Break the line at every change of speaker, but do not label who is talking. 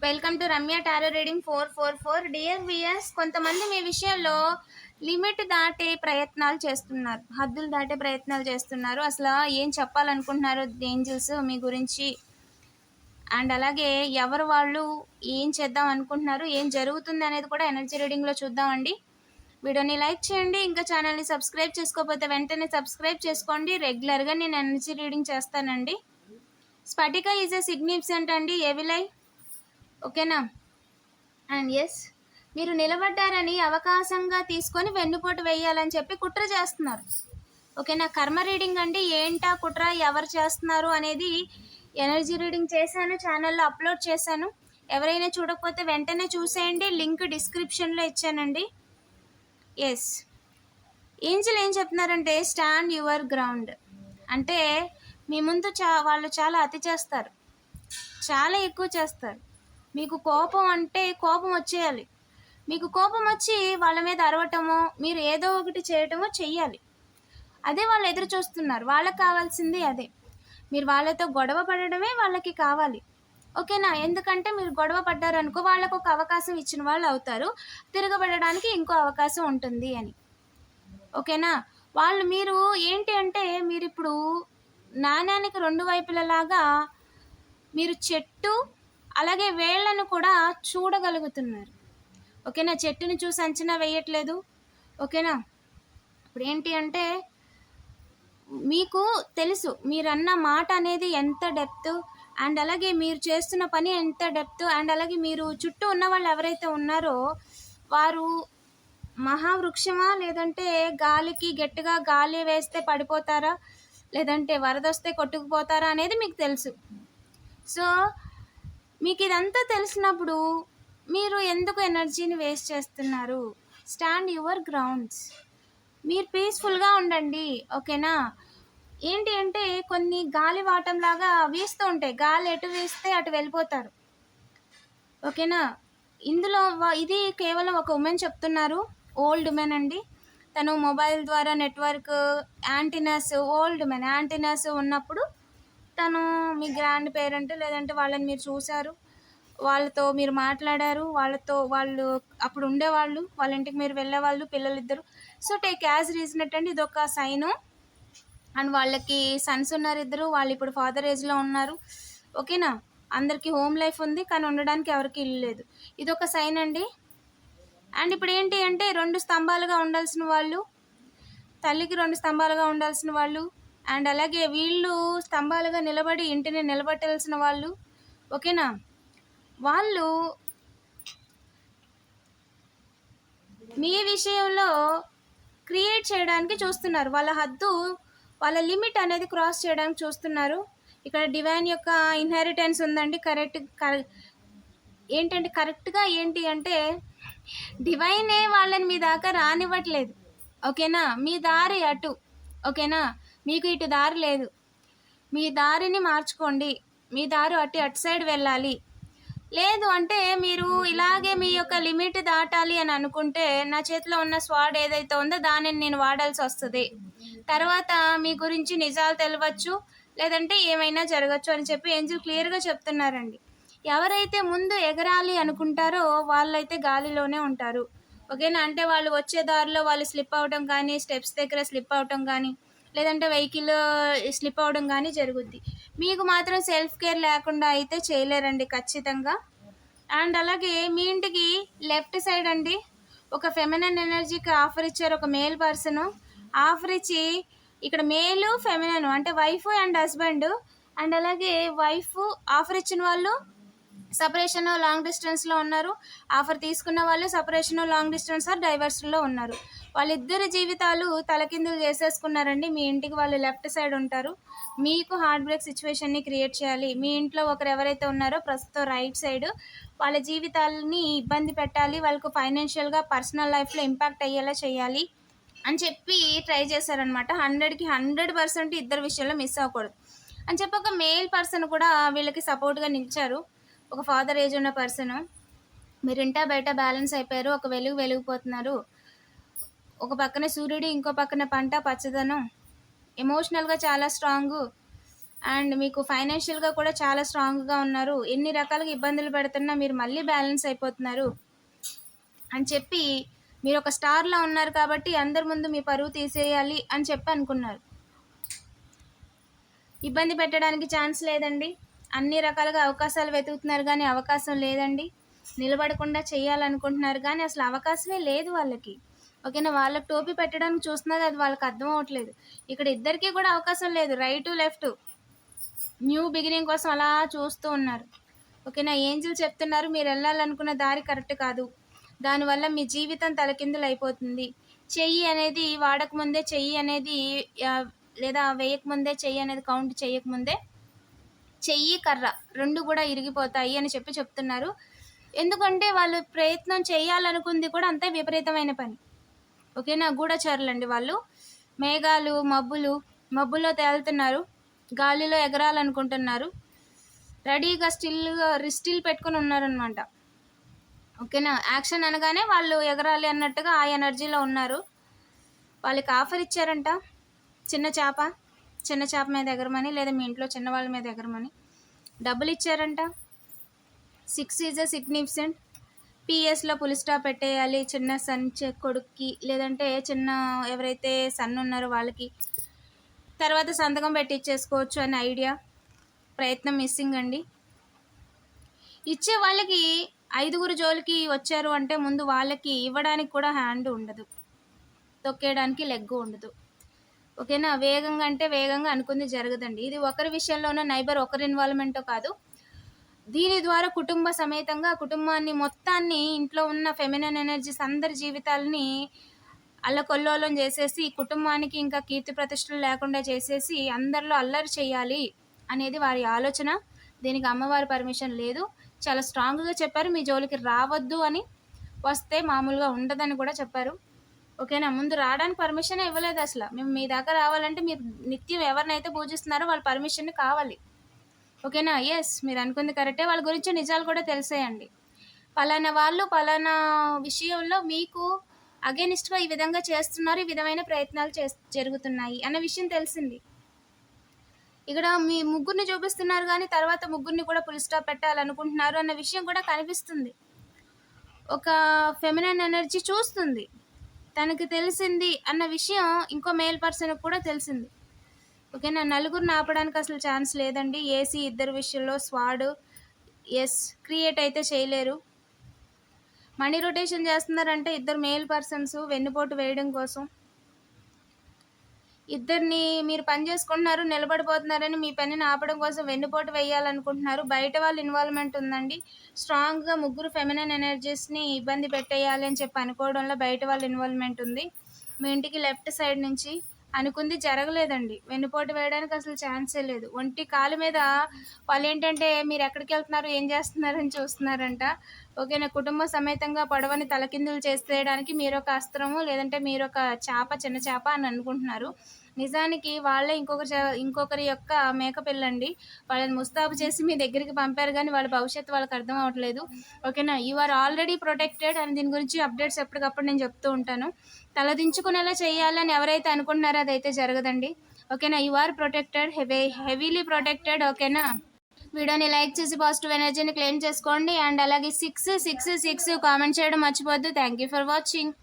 Welcome to Ramya tarot reading 444. Dear weirs, కొంతమంది మీ విషయంలో limit దాటే ప్రయత్నాలు చేస్తున్నారు, హద్దులు దాటే ప్రయత్నాలు చేస్తున్నారు. అసలు ఏం చెప్పాలనుకుంటున్నారు ఏంజల్స్ మీ గురించి, అండ్ అలాగే ఎవరు వాళ్ళు, ఏం చేద్దాం అనుకుంటున్నారు, ఏం జరుగుతుంది అనేది కూడా ఎనర్జీ రీడింగ్లో చూద్దామండి. వీడియోని లైక్ చేయండి, ఇంకా ఛానల్ని సబ్స్క్రైబ్ చేసుకోకపోతే వెంటనే సబ్స్క్రైబ్ చేసుకోండి. రెగ్యులర్గా నేను ఎనర్జీ రీడింగ్ చేస్తానండి. స్ఫటిక ఈజ్ ఎ సిగ్నిఫికెంట్ అండి, ఎవిలై, ఓకేనా. అండ్ ఎస్, మీరు నిలబడ్డారని అవకాశంగా తీసుకొని వెన్నుపోటు వేయాలని చెప్పి కుట్ర చేస్తున్నారు, ఓకేనా. కర్మ రీడింగ్ అండి, ఏంటా కుట్ర, ఎవరు చేస్తున్నారు అనేది ఎనర్జీ రీడింగ్ చేశాను, ఛానల్లో అప్లోడ్ చేశాను. ఎవరైనా చూడకపోతే వెంటనే చూసేయండి, లింక్ డిస్క్రిప్షన్లో ఇచ్చానండి. ఎస్, ఏంజల్ ఏం చెప్తున్నారంటే స్టాండ్ యువర్ గ్రౌండ్ అంటే మీ ముందు వాళ్ళు చాలా అతి చేస్తారు, చాలా ఎక్కువ చేస్తారు. మీకు కోపం అంటే కోపం వచ్చేయాలి, మీకు కోపం వచ్చి వాళ్ళ మీద అరవటమో మీరు ఏదో ఒకటి చేయటమో చెయ్యాలి. అదే వాళ్ళు ఎదురు చూస్తున్నారు, వాళ్ళకి కావాల్సింది అదే. మీరు వాళ్ళతో గొడవ పడడమే వాళ్ళకి కావాలి, ఓకేనా. ఎందుకంటే మీరు గొడవ పడ్డారనుకో వాళ్ళకు ఒక అవకాశం ఇచ్చిన వాళ్ళు అవుతారు, తిరగబడడానికి ఇంకో అవకాశం ఉంటుంది అని, ఓకేనా. వాళ్ళు మీరు ఏంటి అంటే మీరు ఇప్పుడు నాణ్యానికి రెండు వైపులలాగా మీరు చెట్టు అలాగే వేళ్లను కూడా చూడగలుగుతున్నారు, ఓకేనా. చెట్టుని చూసి అంచనా వేయట్లేదు, ఓకేనా. ఇప్పుడు ఏంటి అంటే మీకు తెలుసు మీరన్న మాట అనేది ఎంత డెప్త్, అండ్ అలాగే మీరు చేస్తున్న పని ఎంత డెప్త్, అండ్ అలాగే మీరు చుట్టూ ఉన్న వాళ్ళు ఎవరైతే ఉన్నారో వారు మహావృక్షమా, లేదంటే గాలికి గట్టిగా గాలి వేస్తే పడిపోతారా, లేదంటే వరదొస్తే కొట్టుకుపోతారా అనేది మీకు తెలుసు. సో మీకు ఇదంతా తెలిసినప్పుడు మీరు ఎందుకు ఎనర్జీని వేస్ట్ చేస్తున్నారు? స్టాండ్ యువర్ గ్రౌండ్స్, మీరు పీస్ఫుల్గా ఉండండి, ఓకేనా. ఏంటి అంటే కొన్ని గాలి వాటంలాగా వీస్తూ ఉంటాయి, గాలి ఎటు వీస్తే అటు వెళ్ళిపోతారు, ఓకేనా. ఇందులో ఇది కేవలం ఒక ఉమెన్ చెప్తున్నారు, ఓల్డ్ ఉమెన్ అండి. తను మొబైల్ ద్వారా network antennas, old women antennas ఉన్నప్పుడు తను మీ గ్రాండ్ పేరెంట్ లేదంటే వాళ్ళని మీరు చూశారు, వాళ్ళతో మీరు మాట్లాడారు, వాళ్ళు అప్పుడు ఉండేవాళ్ళు, వాళ్ళ ఇంటికి మీరు వెళ్ళేవాళ్ళు, పిల్లలిద్దరు. సో టేక్ యాజ్ రీజనెట్ అండి, ఇది ఒక సైను. అండ్ వాళ్ళకి సన్స్ ఉన్నారు ఇద్దరు, వాళ్ళు ఇప్పుడు ఫాదర్ ఏజ్లో ఉన్నారు, ఓకేనా. అందరికీ హోమ్ లైఫ్ ఉంది కానీ ఉండడానికి ఎవరికి ఇల్లు లేదు, ఇది ఒక సైన్ అండి. అండ్ ఇప్పుడు ఏంటి అంటే రెండు స్తంభాలుగా ఉండాల్సిన వాళ్ళు, తల్లికి రెండు స్తంభాలుగా ఉండాల్సిన వాళ్ళు, అండ్ అలాగే వీళ్ళు స్తంభాలుగా నిలబడి ఇంటిని నిలబెట్టాల్సిన వాళ్ళు, ఓకేనా. వాళ్ళు మీ విషయంలో క్రియేట్ చేయడానికి చూస్తున్నారు, వాళ్ళ హద్దు, వాళ్ళ లిమిట్ అనేది క్రాస్ చేయడానికి చూస్తున్నారు. ఇక్కడ డివైన్ యొక్క ఇన్హెరిటెన్స్ ఉందండి, కరెక్ట్గా ఏంటి అంటే డివైనే వాళ్ళని మీ దాకా రానివ్వట్లేదు, ఓకేనా. మీ దారి అటు, ఓకేనా, మీకు ఇటు దారి లేదు, మీ దారిని మార్చుకోండి, మీ దారి అటు సైడ్ వెళ్ళాలి. లేదు అంటే మీరు ఇలాగే మీ యొక్క లిమిట్ దాటాలి అని అనుకుంటే నా చేతిలో ఉన్న స్వాడ్ ఏదైతే ఉందో దానిని నేను వాడాల్సి వస్తుంది, తర్వాత మీ గురించి నిజాలు తెలియవచ్చు, లేదంటే ఏమైనా జరగచ్చు అని చెప్పి ఏంజల్ క్లియర్గా చెప్తున్నారండి. ఎవరైతే ముందు ఎగరాలి అనుకుంటారో వాళ్ళైతే గాలిలోనే ఉంటారు, ఓకేనా. అంటే వాళ్ళు వచ్చే దారిలో వాళ్ళు స్లిప్ అవడం కానీ, స్టెప్స్ దగ్గర స్లిప్ అవడం కానీ, లేదంటే వెహికల్ స్లిప్ అవడం కానీ జరుగుద్ది. మీకు మాత్రం సెల్ఫ్ కేర్ లేకుండా అయితే చేయలేరండి ఖచ్చితంగా. అండ్ అలాగే మీ ఇంటికి లెఫ్ట్ సైడ్ అండి ఒక ఫెమినన్ ఎనర్జీకి ఆఫర్ ఇచ్చారు, ఒక మేల్ పర్సన్ ఆఫర్ ఇచ్చి, ఇక్కడ మేలు ఫెమినన్ అంటే వైఫ్ అండ్ హస్బెండ్, అండ్ అలాగే వైఫ్ ఆఫర్ ఇచ్చిన వాళ్ళు సపరేషన్ లాంగ్ డిస్టెన్స్లో ఉన్నారు, ఆఫర్ తీసుకున్న వాళ్ళు సపరేషన్ లాంగ్ డిస్టెన్స్ ఆర్ డైవర్స్లో ఉన్నారు. వాళ్ళిద్దరి జీవితాలు తలకిందులు చేసేసుకున్నారండి. మీ ఇంటికి వాళ్ళు లెఫ్ట్ సైడ్ ఉంటారు, మీకు హార్ట్ బ్రేక్ సిచ్యువేషన్ని క్రియేట్ చేయాలి. మీ ఇంట్లో ఒకరు ఎవరైతే ఉన్నారో ప్రస్తుతం రైట్ సైడ్, వాళ్ళ జీవితాలని ఇబ్బంది పెట్టాలి, వాళ్ళకు ఫైనాన్షియల్గా పర్సనల్ లైఫ్లో ఇంపాక్ట్ అయ్యేలా చేయాలి అని చెప్పి ట్రై చేశారనమాట. 100కి 100% ఇద్దరు విషయంలో మిస్ అవ్వకూడదు అని చెప్పి ఒక మేల్ పర్సన్ కూడా వీళ్ళకి సపోర్ట్గా నిలిచారు, ఒక ఫాదర్ ఏజ్ ఉన్న పర్సన్. మీరు ఇంటా బయట బ్యాలెన్స్ అయిపోయారు, ఒక వెలిగిపోతున్నారు, ఒక పక్కన సూర్యుడు, ఇంకో పక్కన పంట పచ్చదనం, ఎమోషనల్గా చాలా స్ట్రాంగు, అండ్ మీకు ఫైనాన్షియల్గా కూడా చాలా స్ట్రాంగ్గా ఉన్నారు. ఎన్ని రకాలుగా ఇబ్బందులు పెడుతున్నా మీరు మళ్ళీ బ్యాలెన్స్ అయిపోతున్నారు అని చెప్పి మీరు ఒక స్టార్లా ఉన్నారు కాబట్టి అందరి ముందు మీ పరువు తీసేయాలి అని చెప్పి అనుకున్నారు. ఇబ్బంది పెట్టడానికి ఛాన్స్ లేదండి. అన్ని రకాలుగా అవకాశాలు వెతుకుతున్నారు కానీ అవకాశం లేదండి. నిలబడకుండా చేయాలనుకుంటున్నారు కానీ అసలు అవకాశమే లేదు వాళ్ళకి. ఓకేనా, వాళ్ళకి టోపీ పెట్టడానికి చూస్తున్నారు, అది వాళ్ళకి అర్థం అవ్వట్లేదు. ఇక్కడ ఇద్దరికీ కూడా అవకాశం లేదు, రైటు లెఫ్ట్ న్యూ బిగినింగ్ కోసం అలా చూస్తూ ఉన్నారు. ఓకేనా, ఏంజిల్ చెప్తున్నారు మీరు వెళ్ళాలనుకున్న దారి కరెక్ట్ కాదు, దానివల్ల మీ జీవితం తలకిందులు అయిపోతుంది. చెయ్యి అనేది వాడకముందే చెయ్యి అనేది లేదా వేయకముందే చెయ్యి అనేది కౌంట్ చేయకముందే చెయ్యి కర్ర రెండు కూడా ఇరిగిపోతాయి అని చెప్పి చెప్తున్నారు. ఎందుకంటే వాళ్ళు ప్రయత్నం చేయాలనుకుంది కూడా అంతే విపరీతమైన పని. ఓకేనా, గూఢచారులండి వాళ్ళు. మేఘాలు మబ్బులో తేలుతున్నారు, గాలిలో ఎగరాలనుకుంటున్నారు, రెడీగా స్టిల్ పెట్టుకుని ఉన్నారనమాట. ఓకేనా, యాక్షన్ అనగానే వాళ్ళు ఎగరాలి అన్నట్టుగా ఆ ఎనర్జీలో ఉన్నారు. వాళ్ళకి ఆఫర్ ఇచ్చారంట, చిన్న చేప మీద ఎగరమని, లేదా మీ ఇంట్లో చిన్నవాళ్ళ మీద ఎగరమని డబ్బులు ఇచ్చారంట. 6 ఈజ్ అ సిగ్నిఫికెంట్. పిఎస్లో పులి స్టాప్ పెట్టేయాలి చిన్న సన్ కొడుక్కి, లేదంటే చిన్న ఎవరైతే సన్ ఉన్నారో వాళ్ళకి, తర్వాత సంతకం పెట్టి ఇచ్చేసుకోవచ్చు అనే ఐడియా. ప్రయత్నం మిస్సింగ్ అండి. ఇచ్చే వాళ్ళకి 5గురు జోలికి వచ్చారు అంటే ముందు వాళ్ళకి ఇవ్వడానికి కూడా హ్యాండ్ ఉండదు, తొక్కేయడానికి లెగ్ ఉండదు. ఓకేనా, వేగంగా అంటే వేగంగా అనుకుంది జరగదండి. ఇది ఒకరి విషయంలోనో నైబర్ ఒకరి ఇన్వాల్వ్మెంటో కాదు, దీని ద్వారా కుటుంబ సమేతంగా కుటుంబాన్ని మొత్తాన్ని, ఇంట్లో ఉన్న ఫెమినైన్ ఎనర్జీస్ అందరి జీవితాలని అల్లకొల్లోలం చేసేసి, కుటుంబానికి ఇంకా కీర్తి ప్రతిష్టలు లేకుండా చేసేసి అందరిలో అల్లరి చేయాలి అనేది వారి ఆలోచన. దీనికి అమ్మవారి పర్మిషన్ లేదు. చాలా స్ట్రాంగ్గా చెప్పారు, మీ జోలికి రావద్దు అని, వస్తే మామూలుగా ఉండదని కూడా చెప్పారు. ఓకేనా, ముందు రావడానికి పర్మిషన్ ఇవ్వలేదు అసలు. మేము మీ దాకా రావాలంటే మీరు నిత్యం ఎవరినైతే పూజిస్తున్నారో వాళ్ళ పర్మిషన్ కావాలి. ఓకేనా, ఎస్ మీరు అనుకుంది కరెక్టే. వాళ్ళ గురించి నిజాలు కూడా తెలిసాయండి. పలానా వాళ్ళు పలానా విషయంలో మీకు అగెనిస్ట్గా ఈ విధంగా చేస్తున్నారు, ఈ విధమైన ప్రయత్నాలు జరుగుతున్నాయి అన్న విషయం తెలిసింది. ఇక్కడ మీ ముగ్గురిని చూపిస్తున్నారు కానీ తర్వాత ముగ్గురిని కూడా పులి స్టాప్ పెట్టాలనుకుంటున్నారు అన్న విషయం కూడా కనిపిస్తుంది. ఒక ఫెమినైన్ ఎనర్జీ చూస్తుంది, తనకి తెలిసింది అన్న విషయం ఇంకో మేల్ పర్సన్కి కూడా తెలిసింది. ఓకేనా, నలుగురిని ఆపడానికి అసలు ఛాన్స్ లేదండి. ఏసీ ఇద్దరు విషయంలో స్వాడ్ ఎస్ క్రియేట్ అయితే చేయలేరు. మనీ రొటేషన్ చేస్తున్నారంటే ఇద్దరు మేల్ పర్సన్స్ వెన్నుపోటు వేయడం కోసం. ఇద్దరిని మీరు పని చేసుకుంటున్నారు, నిలబడిపోతున్నారని మీ పనిని ఆపడం కోసం వెన్నుపోటు వేయాలనుకుంటున్నారు. బయట వాళ్ళ ఇన్వాల్వ్మెంట్ ఉందండి. స్ట్రాంగ్గా ముగ్గురు ఫెమినైన్ ఎనర్జీస్ని ఇబ్బంది పెట్టేయాలి అని చెప్పి అనుకోవడంలో బయట వాళ్ళ ఇన్వాల్వ్మెంట్ ఉంది. మీ ఇంటికి లెఫ్ట్ సైడ్ నుంచి అనుకుంది జరగలేదండి. వెన్నుపోటు వేయడానికి అసలు ఛాన్సే లేదు. ఒంటి కాలు మీద వాళ్ళు ఏంటంటే మీరు ఎక్కడికి వెళ్తున్నారు, ఏం చేస్తున్నారని చూస్తున్నారంట. ఓకేనా, కుటుంబ సమేతంగా పడవని తలకిందులు చేసేయడానికి మీరు ఒక అస్త్రము, లేదంటే మీరు ఒక చిన్న చేప అని అనుకుంటున్నారు. నిజానికి వాళ్ళే ఇంకొకరి యొక్క మేకపిల్లండి. వాళ్ళని ముస్తాబు చేసి మీ దగ్గరికి పంపారు కానీ వాళ్ళ భవిష్యత్తు వాళ్ళకి అర్థం అవ్వట్లేదు. ఓకేనా, యు ఆర్ ఆల్రెడీ ప్రొటెక్టెడ్ అని దీని గురించి అప్డేట్స్ ఎప్పటికప్పుడు నేను చెప్తూ ఉంటాను. తలదించుకునేలా చేయాలని ఎవరైతే అనుకుంటున్నారో అదైతే జరగదండి. ఓకేనా, you are protected, heavily protected. ఓకేనా, వీడియోని లైక్ చేసి పాజిటివ్ ఎనర్జీని క్లెయిమ్ చేసుకోండి. అండ్ అలాగే 666 కామెంట్ చేయడం మర్చిపోద్దు. Thank you for watching.